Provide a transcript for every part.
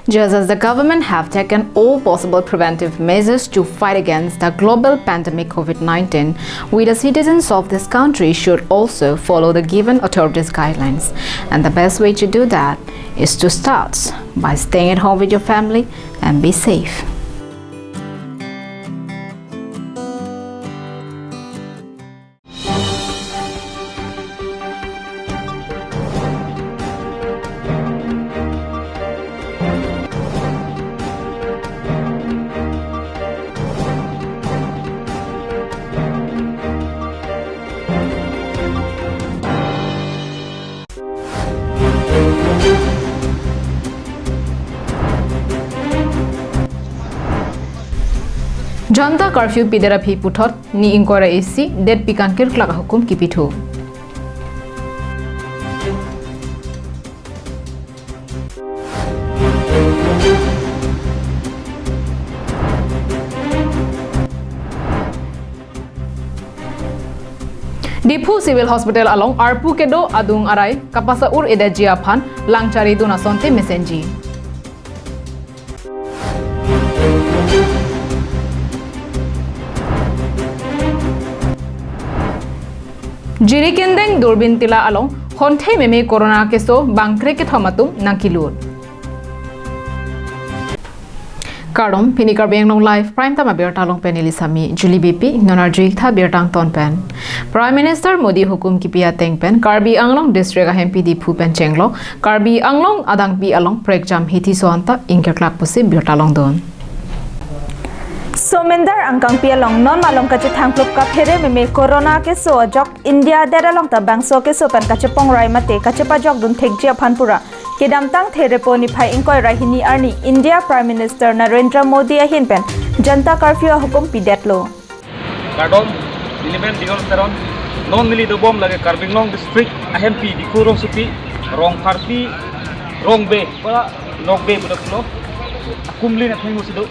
Just as the government have taken all possible preventive measures to fight against the global pandemic COVID-19, we the citizens of this country should also follow the given authorities' guidelines. And the best way to do that is to start by staying at home with your family and be safe. Janta curfew pidera phi puthot ni inkora AC det pikankir klak hukum kipithu. Dipu Civil Hospital along Arpu Kedo Adung Arai Kapasa Ur Eda Jiaphan Langcari Dunasonte Mesenji. Jiri kendeng durbin tila along honthei meme corona keso bangkre ke thamatum nakilur. Karom pinikar bengnong live prime time bertalong penili sami Julie BP nonarjik tha bertang ton pen. Prime Minister Modi hukum kipia teng pen Karbi Anglong district MP di Phu pen chenglo Karbi Anglong adang pi along prekjam hiti soanta inker klak pusi bertalong don. Somendar angkang pialong non malong kache thangklop ka phere meme corona ke so jok India deralong ta bangso ke so pen kache pongrai mate kache pa jok dun thekjia phanpura kedam tang there poni phai ingkoi rahini arni India Prime Minister Narendra Modi ahin pen janta curfew hukum pidetlo kadom diniben digol teron non mili do bom lage Karbinglong district MP di kurong supi rong parti rong be para nok be budaklo akumli na thengu sido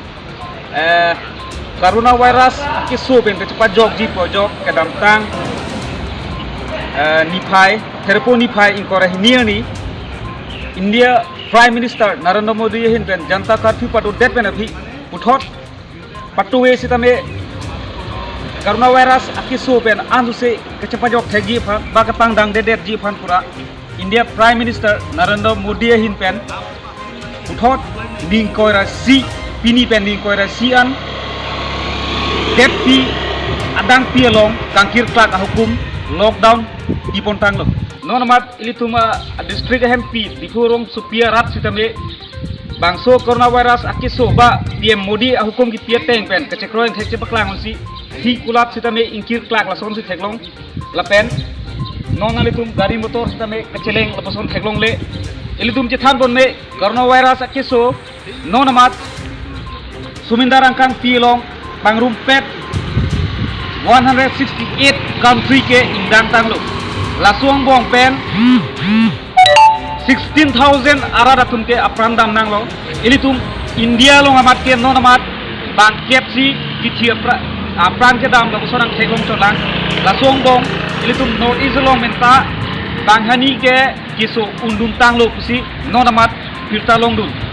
coronavirus akisu ben cepat jog ji pojok kedam tang nipai therapy nipai inkore ni India Prime Minister Narendra Modi hin ben janta curfew padu det ben abhi puthot patuwe sitame coronavirus akisu ben anuse cepat jog thegi bagapang dang det ji phan pura India Prime Minister Narendra Modi hin ben puthot ning koira si pini pen ning koira si an Depi adang pialong kangkir klak hukum lockdown ipon tanglo. Non mat ilituma district MP di kurung supia rat sitame bangso coronavirus akiso ba PM Modi hukum ki pieteng pen kecekroen thekce baklang si hi kulap sitame ingkir klak lason si theklong lapen non alitum gari motor sitame keceleng lapason theklong le ilitum cethan bon me coronavirus akiso non mat sumindar angkang pialong Pangrum pet 168 country ke indang tanglo lasuang bong pen 16,000 aradatum ke aprandam nanglo ilitum India lo amat ke non amat bang kepsi kitia apran ke dam lo sorang thekong cholang lasuang bong ilitum no isolong menta bang hani ke kiso undum tanglo pusi non amat pirta longdun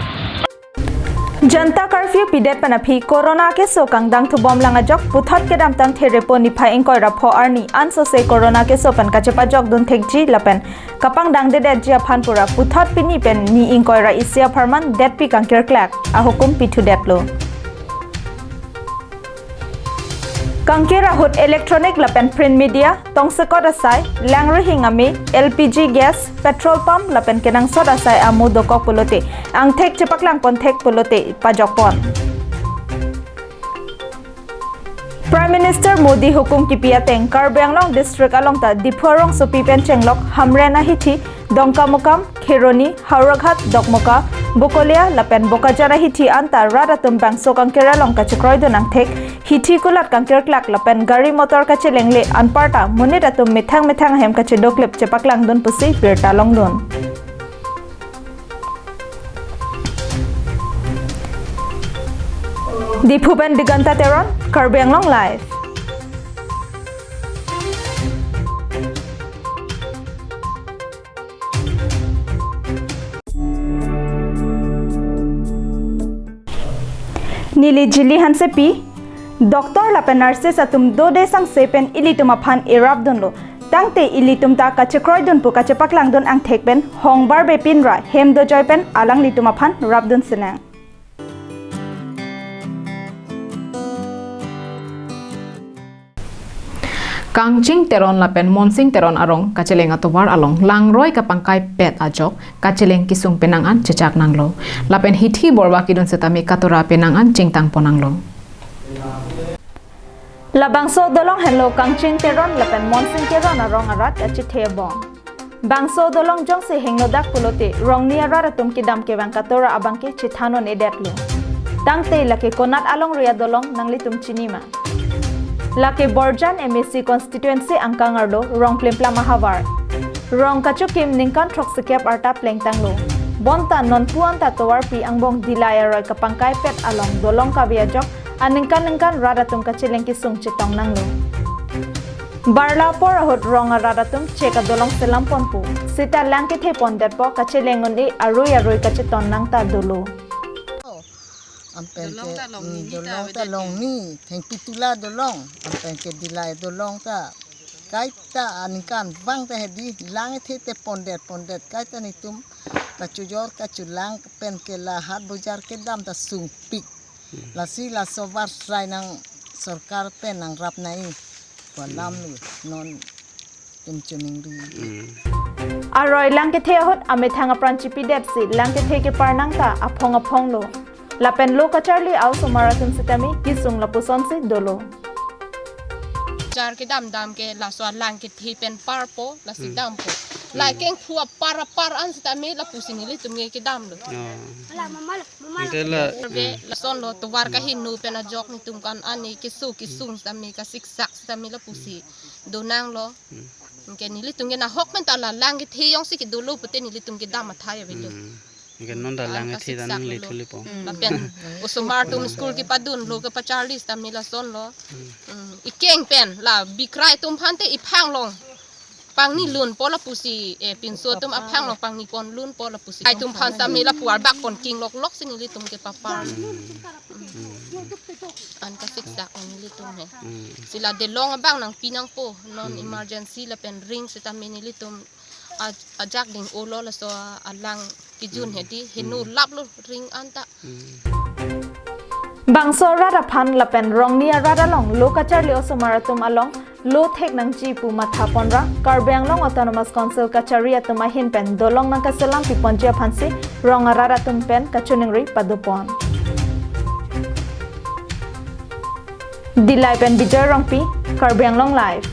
Janta curfew pidet panapi corona ke so kangdang thu bom langa jok puthot ke dam tang there po ni phai engkoi rapho arni anso se corona ke so pan kachepa jok dun thekji lapen kapang dang de jia phan pura puthot pini pen ni engkoi ra isia pharman det pi kangker klak a hukum pithu detlo Kangkira hut electronic lapen print media tong sekot asai langre hingami LPG gas petrol pump lapen kenang sot asai amu dokok pulote ang thek chepaklang pon thek pulote pajok pon Prime Minister Modi hukum kipia teng Karbi Anglong district along ta Diphuarong sopi pen chenglok hamrena hithi dongka mokam kheroni hauraghat dokmoka bokolia lapen bokajara hithi anta radatum bangso kangkera long ka chekroy donang thek hithi kulat kangker klak lapen gari motor ka chelengle anparta muniratum methang hem ka chedoklep chepaklang don pusi pirta long don Diphuben diganta teron Karbi Anglong live Nili jili hanse pi Doktor lapen nurses atum do de sang sepen ilitum aphan irap donlo tangte ilitum ta kachekroy dun pu kachepaklang dun ang thekben hongbar be pinra hem do joypen alang litum aphan rap dun senang Kangching teron lapen monsing teron arong kacheleng atobar along langroy kapangkai pet ajok kacheleng kisung penangan cecak nanglo lapen hithi borba kidun setami katura penangan cingtang ponanglo Labangso dolong hello kangching teron lapen monsing teron arong arat achi thebong Bangso dolong jong se hengno dak pulote rong ni arat atum kidam ke bang katura abangke chithano ne detlo tangte lake konat along ria dolong nanglitum chinima Lake Borjan MSC constituency angkangarlo rong plempla mahavar rong kachukim ningkan troksekep arta plengtanglo bonta non puanta towar pi angbong dilaya roy kapangkai pet along dolong kabiajok aningkan radatum kachilengki sung chitong nanglo barla por ahot rong radatum cheka dolong selampon pu sita langke the pondet po kachilengon e arui kachiton nangta dolo ampen ke dolong ta long ni theng pitula dolong ampen ke dilai dolong ta kaita anikan bang ta hedi lang the pondet kaita ni tum kachujor kachulang pen ke la hat bujar ke dam ta sung pik la si la sovar sai nang sarkar pen nang rap nai palam lu non tum chuning ri Aroi langke the hot ame thanga pranchipi depsi langke the ke parnang ta aphong lo Lapen lo kacharli au somaratum sitami kisung lapuson si dolo. Jar ke dam ke la so lang ke thi pen par po la si dam po. La keng khua par an sitami la pusini li tum ke dam lo. Mama. Intela La son lo to war ka hinu pen a jok ni tum kan ani kisung sitami ka siksak sitami la pusi donang lo. Ke ni li tum ke na hok men ta la lang ke thi yong si ke dolo pute ni li tum ke dam thai ve lo. Ngan non da lang thi dan li thuli po Lapen usumar tum school ki padun lo ka pa Charlie tam nila son lo ikeng pen la bikrai tum phante iphang long pang ni lun pola pusi e pinso tum aphang long pang ni pon lun pola pusi ai tum phan tam nila puar bak pon king lok sinili tum ke papa an ka siksa an nili tum he sila de long abang nang pinang po non emergency la pen ring sa tam nili tum ajak ding ulo la so alang kijun hedi hinu lap lo ring anta Bangso rada phan lapen rong ni rada long lo kacharli osomaratum along lo thek nang chi pu matha ponra Karbiang long autonomous council kachari atuma hin pen dolong nang kaselam pi ponjia phansi rong rada tum pen kachuning ri padupon Dilai pen bijay rong pi Karbiang long live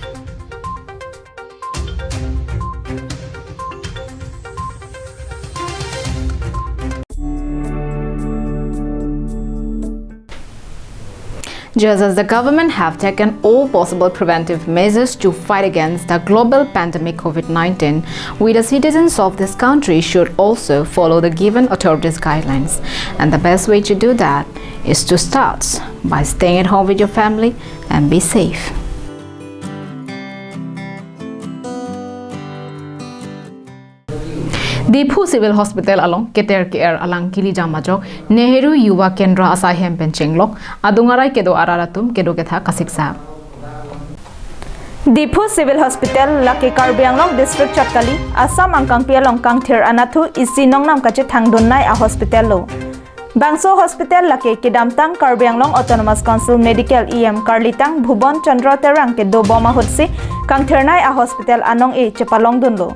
Just as the government have taken all possible preventive measures to fight against the global pandemic COVID-19, we the citizens of this country should also follow the given authorities' guidelines. And the best way to do that is to start by staying at home with your family and be safe. Diphu Civil Hospital along Keter Care alang Kilija Majok Nehru Yuva Kendra Asahem Penchenglok Adungarai Kedo Araratum Kedo Ketha Kasiksa Diphu Civil Hospital Laki Karbiang long district Chatkali Assam angkang pialong kang thir anathu isi nongnam kache thangdonnai a hospital lo Bangso Hospital Laki Kidamtang Karbiang long Autonomous Council Medical EM Karlitang Bhubon Chandra Terang ke do boma hutsi kang thirnai a hospital anong e chepalong dunlo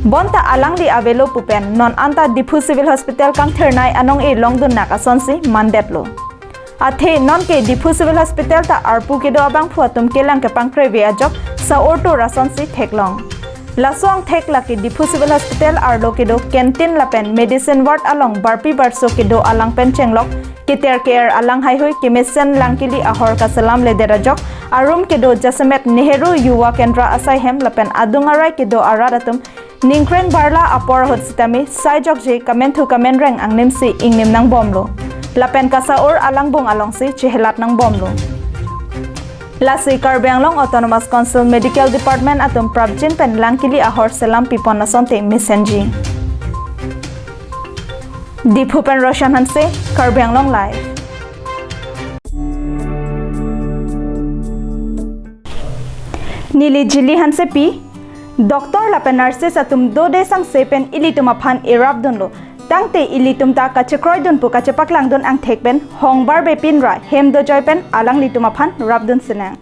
Bonta alang di avelo pupen non anta Diphu Civil Hospital kang thernai anong e longdun nak asonsi mandetlo. Athe non ke Diphu Civil Hospital ta arpu ke do abang phuatum kelang ke pangkre ve ajok sa orto rasonsi theklong. Lasong thek la ke Diphu Civil Hospital arlo ke do canteen la pen medicine ward along barpi barso ke do alang pen chenglok keter care alang hai hoi kemesen langkili ahor ka salam le derajok arum ke do jasamet Nehru Yuva Kendra Asahem la pen adungarai ke do aradatum Ningkren barla apor hot sitami saijok je kamen reng ang nimsi ingnim nang bomlo lapen kasa or alang bong along si chehelat nang bomlo Lasi Karbiang long Autonomous Council Medical Department atum prabjin pen langkili ahor selam pipon nasonte mesenji Diphu pen Roshan Hanse Karbiang long live Nili jili hanse pi doktor lapen nurses atum do de sang sepen ilitum aphan erap donlo tangte ilitum ta kachekroy don pu kachepaklang don ang thekben hongbar be pinra hem do joypen alang litum aphan rabdun senang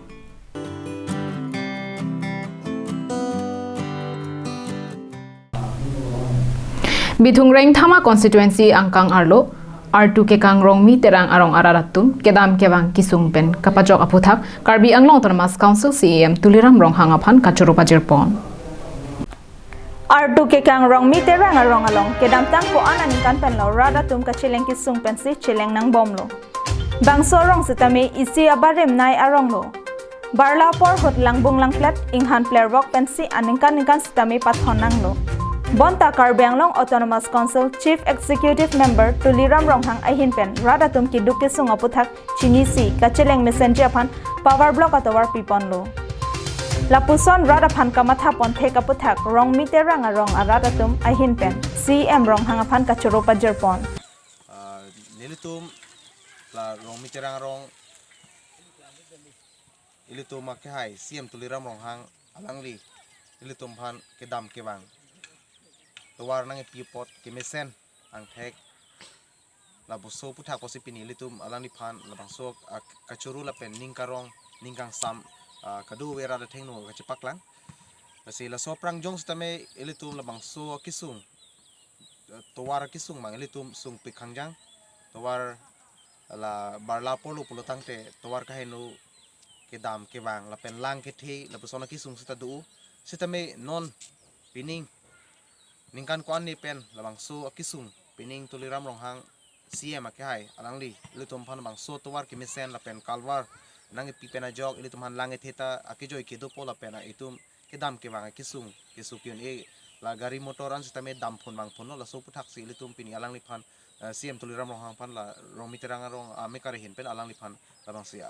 Bithung Reng Thama constituency angkang arlo R2 ke kang rong mi terang arong araratum kedam kewang kisung pen kapajok aputhak Karbi Anglong Autonomous Council CAM tuliram rong hangaphan kachurupa jirpon R2 ke kang rong mi terang arong along kedam tang ko anan kan pen lo rada tum ka chileng kisung pen si chileng nang bom lo bangso rong setame isi abarem nai arong lo barla por hot langbung lang plat inghan player rock pen si aningkan setame pathon nang lo Bonta Karbi Anglong Autonomous Council Chief Executive Member Tuliram Ronghang Ahin Pen Radatum ki duke sunga puthak chinisi kacheleng messenger aphan power block atawar pipon lo Lapuson Radaphan kamatha ponthe kaputhak rong miterang arong aradatum Ahin Pen CM Ronghang aphan kachuropa jerpon Nilitum la rong miterang arong ilitum makhai CM Tuliram Ronghang alangli ilitum phan kedam kewang Tawar nang pipot kimesen ang thek labuso puthak posipini litum alang diphan labangso kachuru la pen ningkarong ningkang sam kadu wera da thengno kachipaklang kasi la soprang jong stame ilitum labangso kisung tawar kisung mang ilitum sung pikhangjang tawar la barla polo pulotangte tawar kahenu kedam kewang la pen lang kethi labusona kisung sitadu sitame non pining Ningkan ko ani pen labangso akisung pining tuliram ronghang CM akhai alangli ilitum phan bangso towar kimisen la pen kalwar nang pipena jog ilitum han lange theta akijoi kedo pola pena itum kedam ke wang kisung kisukion e la gari motoran sisteme dam phon bang phon la so puthak si ilitum pini alangli phan CM tuliram ronghang phan la romiterang rong amekare hin pen alangli phan labangsi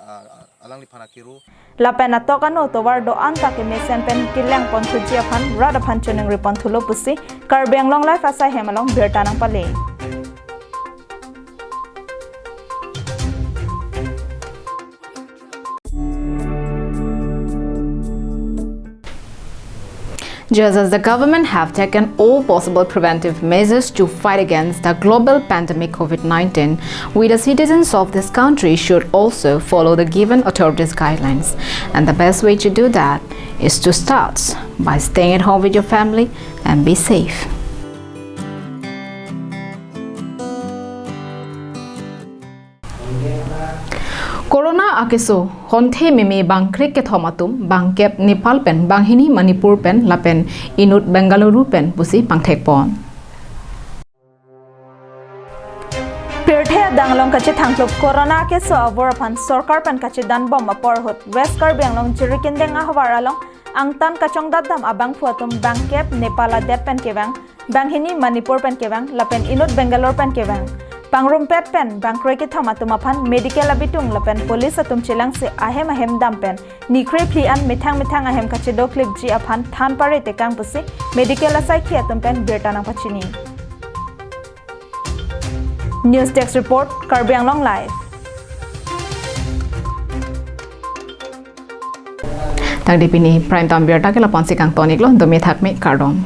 alangli phan akiru La pena tokano towar do anta ke mesen pen kilang ponthuji aphan radaphan chuneng ripon thulo pusi Karbi Anglong life asai hemalong bertanang pale Just as the government have taken all possible preventive measures to fight against the global pandemic COVID-19, we the citizens of this country should also follow the given authorities' guidelines. And the best way to do that is to start by staying at home with your family and be safe. Corona akiso honthe meme bangkrik ke thomatum bangkep Nepal pen banghini Manipur pen lapen inut Bengaluru pen pusi pangthek pon Pirthe danglong kache thanglop corona ke so aboraphan sarkar pan kache dan bom apor hot West Karbi Anglong jirikin deng ahwar along angtan kachong dadam abang phuatum bangkep Nepal det pen kewang banghini Manipur pen kewang lapen inut Bengaluru pen kewang Pangrumpet pen bangkroi ke thamatum aphan medical abitung lapen police atum chilang se ahem dam pen nikre phlian mithang ahem kache do clip ji aphan than pare te kang pusi medical asai khi atum pen bertanang pachini News Desk Report Karbi Anglong Live Tagdipini prime time berta ke lapon sikang tonik lo domi thakme kardom